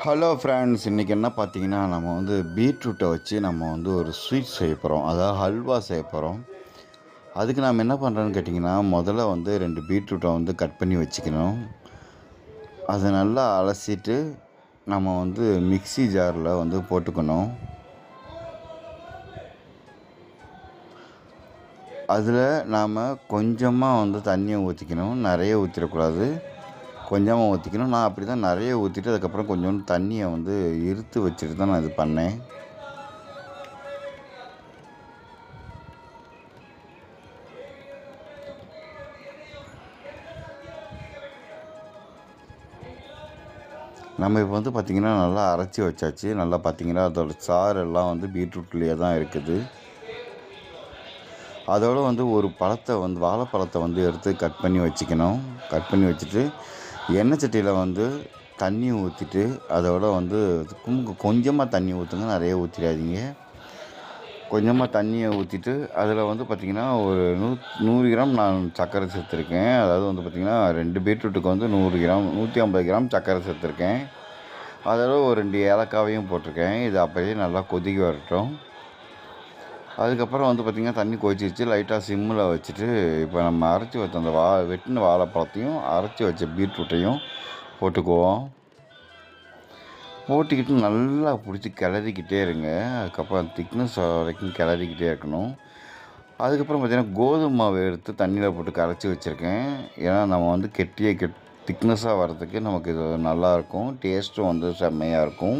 Hello friends, இன்றைக்கி என்ன பார்த்தீங்கன்னா, நம்ம வந்து பீட்ரூட்டை வச்சு நம்ம வந்து ஒரு ஸ்வீட் செய்ய போகிறோம். அதாவது ஹல்வா செய்ய போகிறோம். அதுக்கு நாம் என்ன பண்ணுறோன்னு கேட்டிங்கன்னா, முதல்ல வந்து 2 பீட்ரூட்டை வந்து கட் பண்ணி வச்சுக்கணும். அதை நல்லா அலசிட்டு நம்ம வந்து மிக்ஸி ஜாரில் வந்து போட்டுக்கணும். அதில் நாம் கொஞ்சமாக வந்து தண்ணியை ஊற்றிக்கணும். நிறைய ஊற்றிடக்கூடாது. கொஞ்சமாக ஊற்றிக்கணும். நான் அப்படி தான் நிறைய ஊற்றிட்டு அதுக்கப்புறம் கொஞ்சோண்டு தண்ணியை வந்து இறுத்து வச்சுட்டு தான் நான் இது பண்ணேன். நம்ம இப்போ வந்து பார்த்திங்கன்னா நல்லா அரைச்சி வச்சாச்சு. நல்லா பார்த்திங்கன்னா அதோட சாறு எல்லாம் வந்து பீட்ரூட்லேயே தான் இருக்குது. அதோடு வந்து ஒரு பழத்தை வந்து வாழைப்பழத்தை வந்து எடுத்து கட் பண்ணி வச்சுக்கணும். கட் பண்ணி வச்சுட்டு எண்ணெய் சட்டியில் வந்து தண்ணி ஊற்றிட்டு அதோட வந்து கொஞ்சமாக தண்ணி ஊற்றுங்க, நிறைய ஊற்றிடாதீங்க. கொஞ்சமாக தண்ணியை ஊற்றிட்டு அதில் வந்து பார்த்திங்கன்னா ஒரு 100 கிராம் நான் சர்க்கரை சேர்த்துருக்கேன். அதாவது வந்து பார்த்திங்கன்னா 2 பீட்ரூட்டுக்கு வந்து 100 கிராம் 150 கிராம் சர்க்கரை சேர்த்துருக்கேன். அதோட ஒரு 2 ஏலக்காவையும் போட்டிருக்கேன். இது அப்படியே நல்லா கொதிக்க வரட்டும். அதுக்கப்புறம் வந்து பார்த்திங்கன்னா தண்ணி கொதிச்சிருச்சு. லைட்டாக சிம்மில் வச்சுட்டு இப்போ நம்ம அரைச்சி வச்ச அந்த வெட்டின வாழைப்பழத்தையும் அரைச்சி வச்ச பீட்ரூட்டையும் போட்டுக்குவோம். போட்டுக்கிட்டு நல்லா பிடிச்சி கிளறிக்கிட்டே இருங்க. அதுக்கப்புறம் திக்னஸ் வரைக்கும் கிளறிக்கிட்டே இருக்கணும். அதுக்கப்புறம் பார்த்திங்கன்னா கோதுமை மாவு எடுத்து தண்ணியில் போட்டு கரைச்சி வச்சுருக்கேன். ஏன்னா நம்ம வந்து திக்னஸாக வர்றதுக்கு நமக்கு இது நல்லாயிருக்கும். டேஸ்ட்டும் வந்து செம்மையாக இருக்கும்.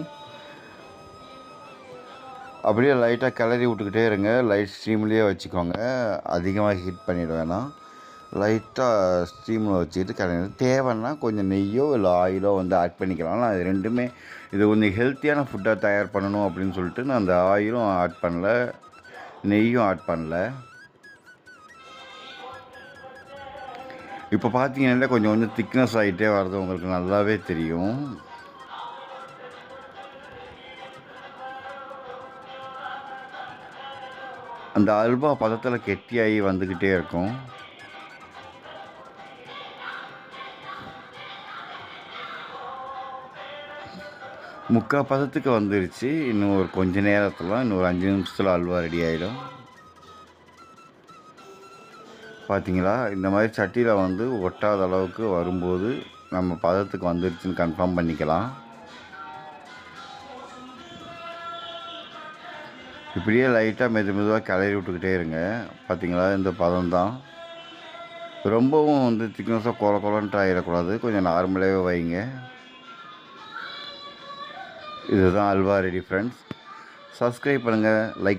அப்படியே லைட்டாக கிளறி விட்டுக்கிட்டே இருங்க. லைட் ஸ்டீம்லேயே வச்சுக்கோங்க. அதிகமாக ஹீட் பண்ணிட வேணாம். லைட்டாக ஸ்டீமில் வச்சுக்கிட்டு கிளறி தேவைன்னா கொஞ்சம் நெய்யோ இல்லை ஆயிலோ வந்து ஆட் பண்ணிக்கலாம். நான் இது ரெண்டுமே இது கொஞ்சம் ஹெல்த்தியான ஃபுட்டாக தயார் பண்ணணும் அப்படின்னு சொல்லிட்டு நான் அந்த ஆயிலும் ஆட் பண்ணல, நெய்யும் ஆட் பண்ணல. இப்போ பார்த்தீங்கன்னா கொஞ்சம் கொஞ்சம் திக்னஸ் ஆகிட்டே வர்றது உங்களுக்கு நல்லாவே தெரியும். அந்த அல்வா பதத்தில் கெட்டியாகி வந்துக்கிட்டே இருக்கும். முக்கால் பதத்துக்கு வந்துருச்சு. இன்னும் ஒரு கொஞ்ச நேரத்தில், இன்னும் ஒரு 5 நிமிஷத்தில் அல்வா ரெடி ஆகிடும். பார்த்தீங்களா, இந்த மாதிரி சட்டியில் வந்து ஒட்டாத அளவுக்கு வரும்போது நம்ம பதத்துக்கு வந்துருச்சுன்னு கன்ஃபார்ம் பண்ணிக்கலாம். இப்படியே லைட்டாக மெதுவாக கிளறி விட்டுக்கிட்டே இருங்க. பார்த்தீங்களா, இந்த பதம் தான். ரொம்பவும் வந்து திக்னஸாக கொலன்ட்டு ஆகிடக்கூடாது. கொஞ்சம் நார்மலாகவே வைங்க. இதுதான் அல்வா ரெடி ஃப்ரெண்ட்ஸ். சப்ஸ்கிரைப் பண்ணுங்கள், லைக்